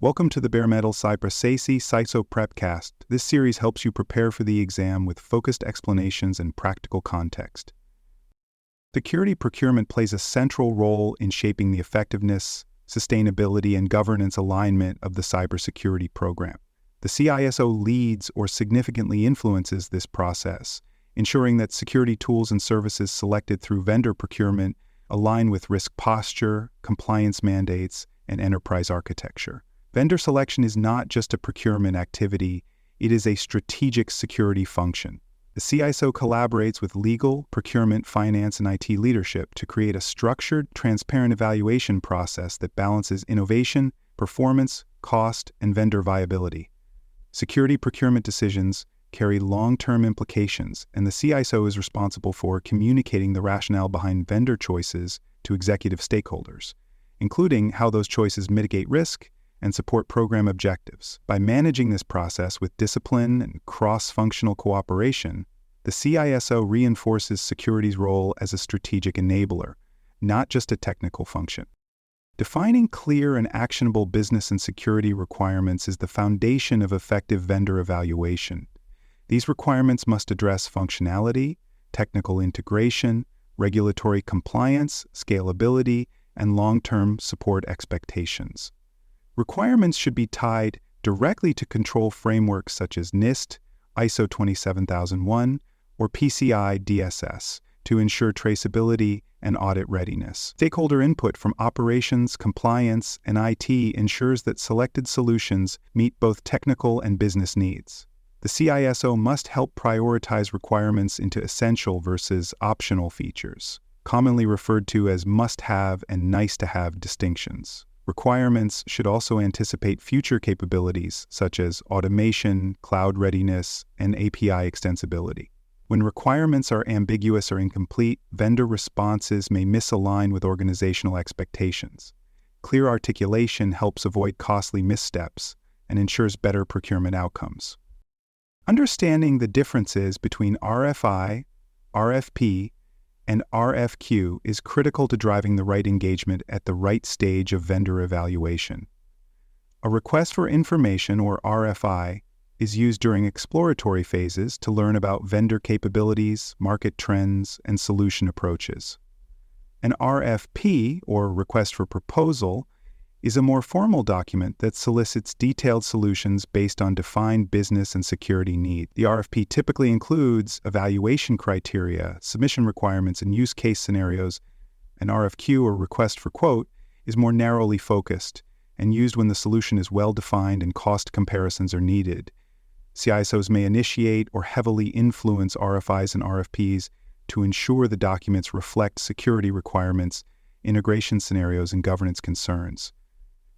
Welcome to the Bare Metal CRISC CISO Prepcast. This series helps you prepare for the exam with focused explanations and practical context. Security procurement plays a central role in shaping the effectiveness, sustainability, and governance alignment of the cybersecurity program. The CISO leads or significantly influences this process, ensuring that security tools and services selected through vendor procurement align with risk posture, compliance mandates, and enterprise architecture. Vendor selection is not just a procurement activity, it is a strategic security function. The CISO collaborates with legal, procurement, finance, and IT leadership to create a structured, transparent evaluation process that balances innovation, performance, cost, and vendor viability. Security procurement decisions carry long-term implications, and the CISO is responsible for communicating the rationale behind vendor choices to executive stakeholders, including how those choices mitigate risk and support program objectives. By managing this process with discipline and cross-functional cooperation, the CISO reinforces security's role as a strategic enabler, not just a technical function. Defining clear and actionable business and security requirements is the foundation of effective vendor evaluation. These requirements must address functionality, technical integration, regulatory compliance, scalability, and long-term support expectations. Requirements should be tied directly to control frameworks such as NIST, ISO 27001, or PCI DSS to ensure traceability and audit readiness. Stakeholder input from operations, compliance, and IT ensures that selected solutions meet both technical and business needs. The CISO must help prioritize requirements into essential versus optional features, commonly referred to as must-have and nice-to-have distinctions. Requirements should also anticipate future capabilities such as automation, cloud readiness, and API extensibility. When requirements are ambiguous or incomplete, vendor responses may misalign with organizational expectations. Clear articulation helps avoid costly missteps and ensures better procurement outcomes. Understanding the differences between RFI, RFP, and RFQ is critical to driving the right engagement at the right stage of vendor evaluation. A request for information, or RFI, is used during exploratory phases to learn about vendor capabilities, market trends, and solution approaches. An RFP, or request for proposal, is a more formal document that solicits detailed solutions based on defined business and security needs. The RFP typically includes evaluation criteria, submission requirements, and use case scenarios. An RFQ, or request for quote, is more narrowly focused and used when the solution is well-defined and cost comparisons are needed. CISOs may initiate or heavily influence RFIs and RFPs to ensure the documents reflect security requirements, integration scenarios, and governance concerns.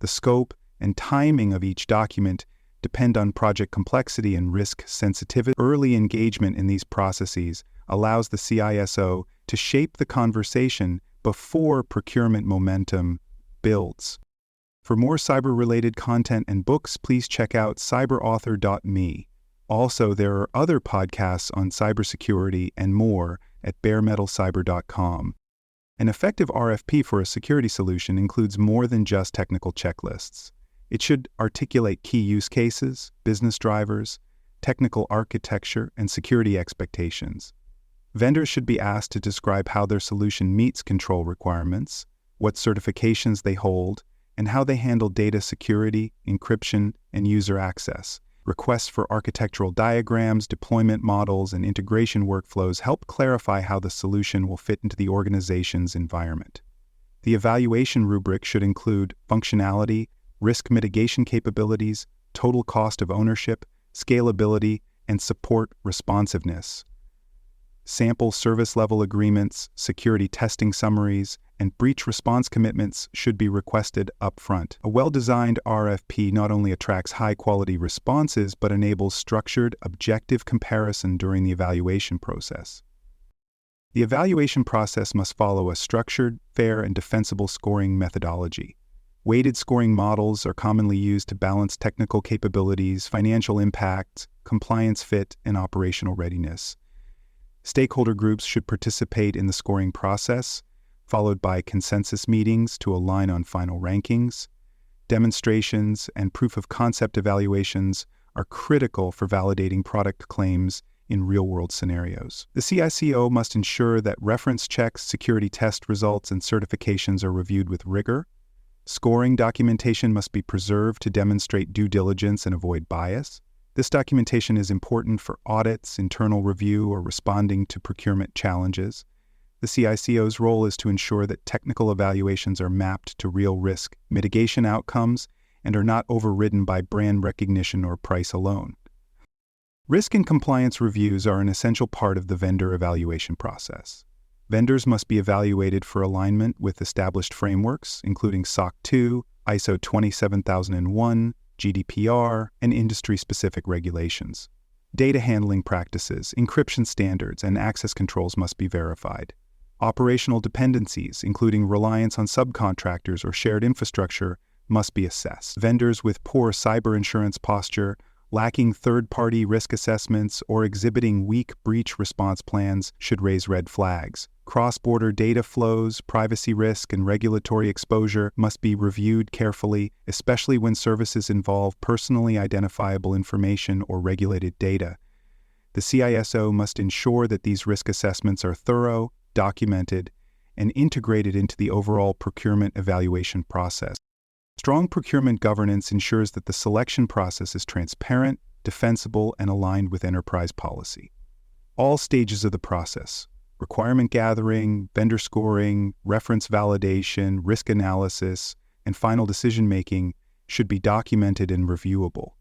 The scope and timing of each document depend on project complexity and risk sensitivity. Early engagement in these processes allows the CISO to shape the conversation before procurement momentum builds. For more cyber-related content and books, please check out cyberauthor.me. Also, there are other podcasts on cybersecurity and more at baremetalcyber.com. An effective RFP for a security solution includes more than just technical checklists. It should articulate key use cases, business drivers, technical architecture, and security expectations. Vendors should be asked to describe how their solution meets control requirements, what certifications they hold, and how they handle data security, encryption, and user access. Requests for architectural diagrams, deployment models, and integration workflows help clarify how the solution will fit into the organization's environment. The evaluation rubric should include functionality, risk mitigation capabilities, total cost of ownership, scalability, and support responsiveness. Sample service level agreements, security testing summaries, and breach response commitments should be requested upfront. A well-designed RFP not only attracts high-quality responses but enables structured, objective comparison during the evaluation process. The evaluation process must follow a structured, fair, and defensible scoring methodology. Weighted scoring models are commonly used to balance technical capabilities, financial impact, compliance fit, and operational readiness. Stakeholder groups should participate in the scoring process, followed by consensus meetings to align on final rankings. demonstrations, and proof-of-concept evaluations are critical for validating product claims in real-world scenarios. The CICO must ensure that reference checks, security test results, and certifications are reviewed with rigor. Scoring documentation must be preserved to demonstrate due diligence and avoid bias. This documentation is important for audits, internal review, or responding to procurement challenges. The CICO's role is to ensure that technical evaluations are mapped to real risk mitigation outcomes and are not overridden by brand recognition or price alone. Risk and compliance reviews are an essential part of the vendor evaluation process. Vendors must be evaluated for alignment with established frameworks, including SOC 2, ISO 27001, GDPR, and industry-specific regulations. Data handling practices, encryption standards, and access controls must be verified. Operational dependencies, including reliance on subcontractors or shared infrastructure, must be assessed. Vendors with poor cyber insurance posture, lacking third-party risk assessments, or exhibiting weak breach response plans should raise red flags. Cross-border data flows, privacy risk, and regulatory exposure must be reviewed carefully, especially when services involve personally identifiable information or regulated data. The CISO must ensure that these risk assessments are thorough, documented, and integrated into the overall procurement evaluation process. Strong procurement governance ensures that the selection process is transparent, defensible, and aligned with enterprise policy. All stages of the process, requirement gathering, vendor scoring, reference validation, risk analysis, and final decision-making, should be documented and reviewable.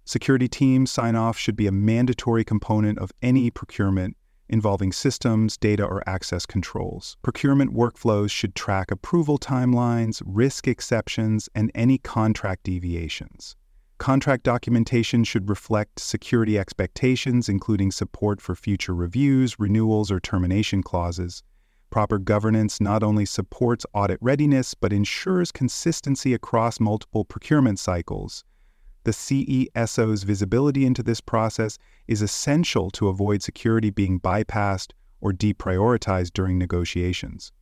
Security team sign-off should be a mandatory component of any procurement involving systems, data, or access controls. Procurement workflows should track approval timelines, risk exceptions, and any contract deviations. Contract documentation should reflect security expectations, including support for future reviews, renewals, or termination clauses. Proper governance not only supports audit readiness, but ensures consistency across multiple procurement cycles. The CISO's visibility into this process is essential to avoid security being bypassed or deprioritized during negotiations.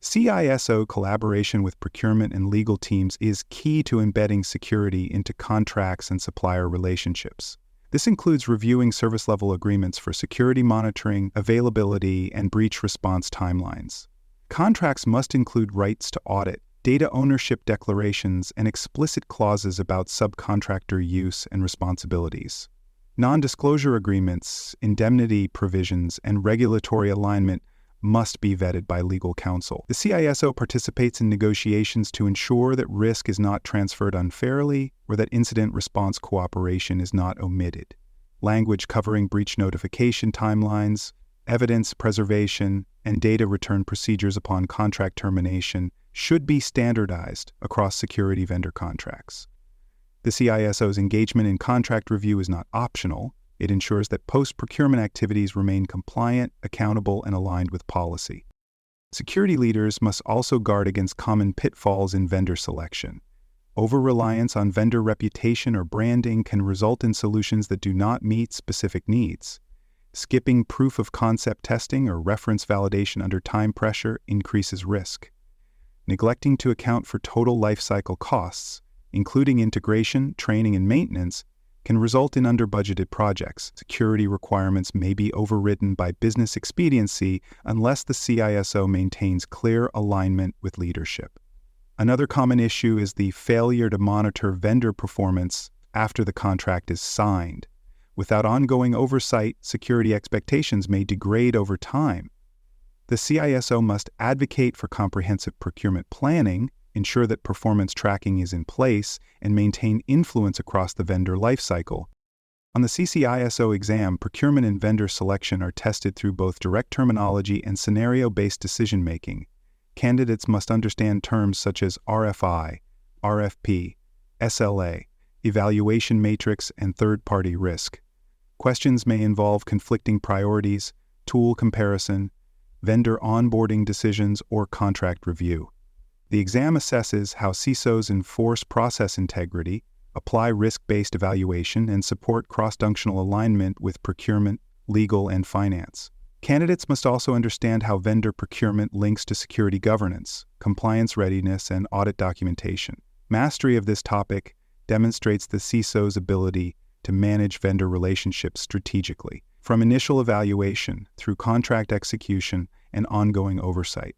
CISO collaboration with procurement and legal teams is key to embedding security into contracts and supplier relationships. This includes reviewing service-level agreements for security monitoring, availability, and breach response timelines. Contracts must include rights to audit, data ownership declarations, and explicit clauses about subcontractor use and responsibilities. Non-disclosure agreements, indemnity provisions, and regulatory alignment must be vetted by legal counsel. The CISO participates in negotiations to ensure that risk is not transferred unfairly or that incident response cooperation is not omitted. Language covering breach notification timelines, evidence preservation, and data return procedures upon contract termination should be standardized across security vendor contracts. The CISO's engagement in contract review is not optional. It ensures that post-procurement activities remain compliant, accountable, and aligned with policy. Security leaders must also guard against common pitfalls in vendor selection. Over-reliance on vendor reputation or branding can result in solutions that do not meet specific needs. Skipping proof-of-concept testing or reference validation under time pressure increases risk. Neglecting to account for total lifecycle costs, including integration, training, and maintenance, can result in under-budgeted projects. Security requirements may be overridden by business expediency unless the CISO maintains clear alignment with leadership. Another common issue is the failure to monitor vendor performance after the contract is signed. Without ongoing oversight, security expectations may degrade over time. The CISO must advocate for comprehensive procurement planning, ensure that performance tracking is in place, and maintain influence across the vendor lifecycle. On the CCISO exam, procurement and vendor selection are tested through both direct terminology and scenario-based decision-making. Candidates must understand terms such as RFI, RFP, SLA, evaluation matrix, and third-party risk. Questions may involve conflicting priorities, tool comparison, vendor onboarding decisions, or contract review. The exam assesses how CISOs enforce process integrity, apply risk-based evaluation, and support cross-functional alignment with procurement, legal, and finance. Candidates must also understand how vendor procurement links to security governance, compliance readiness, and audit documentation. Mastery of this topic demonstrates the CISO's ability to manage vendor relationships strategically, from initial evaluation through contract execution and ongoing oversight.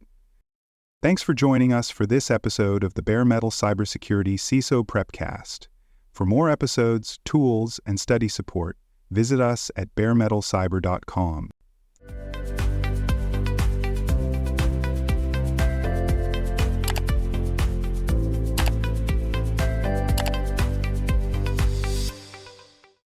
Thanks for joining us for this episode of the Bare Metal Cybersecurity CISO Prepcast. For more episodes, tools, and study support, visit us at baremetalcyber.com.